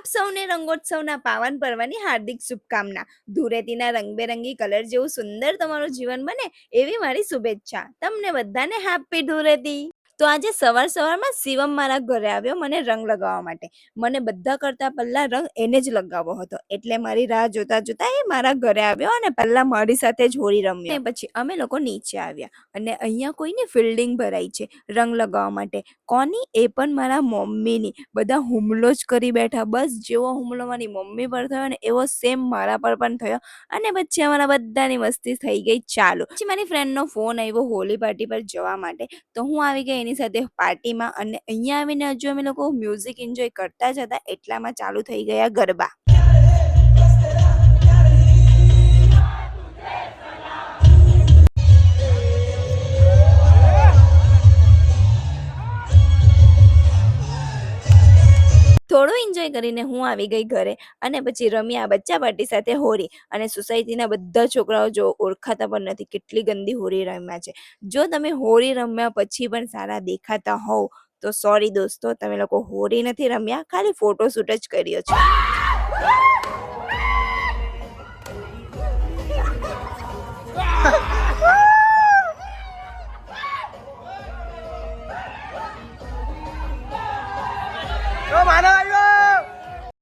આપ સૌને રંગોત્સવના પાવન પર્વની હાર્દિક શુભકામના. ધૂળેટીના રંગબેરંગી કલર જેવું સુંદર તમારું જીવન બને એવી મારી શુભેચ્છા. તમને બધાને હેપી ધૂળેટી. તો આજે સવારમાં શિવમ મારા ઘરે આવ્યો મને રંગ લગાવવા માટે. મને બધા કરતા પહેલા રંગ એને જ લગાવવો હતો, એટલે મારી રાહ જોતા જોતા એ મારા ઘરે આવ્યો અને પહેલા મારી સાથે જ હોળી રમ્યો. અને પછી અમે લોકો નીચે આવ્યા અને અહીંયા કોઈની ફિલ્ડિંગ ભરાઈ છે રંગ લગાવવા માટે. કોની? એ પણ મારા મમ્મીની. બધા હુમલો જ કરી બેઠા. બસ જેવો હુમલો મારી મમ્મી પર થયો ને એવો સેમ મારા પર પણ થયો અને પછી અમારા બધાની મસ્તી થઈ ગઈ ચાલુ. પછી મારી ફ્રેન્ડનો ફોન આવ્યો હોલી પાર્ટી પર જવા માટે, તો હું આવી ગઈ એની સાથે પાર્ટીમાં અને અહીંયા આવીને હજુ અમે લોકો મ્યુઝિક એન્જોય કરતા જ હતા એટલામાં ચાલુ થઈ ગયા ગરબા. થોડું એન્જોય કરીને હું આવી ગઈ ઘરે અને પછી રમ્યા બચ્ચા પાર્ટી સાથે હોળી. અને સોસાયટીના બધા છોકરાઓ જો ઓળખાતા પણ નથી, કેટલી ગંદી હોળી રમ્યા છે. જો તમે હોળી રમ્યા પછી પણ સારા દેખાતા હોવ તો સોરી દોસ્તો, તમે લોકો હોળી નથી રમ્યા, ખાલી ફોટોશૂટ જ કર્યો છે.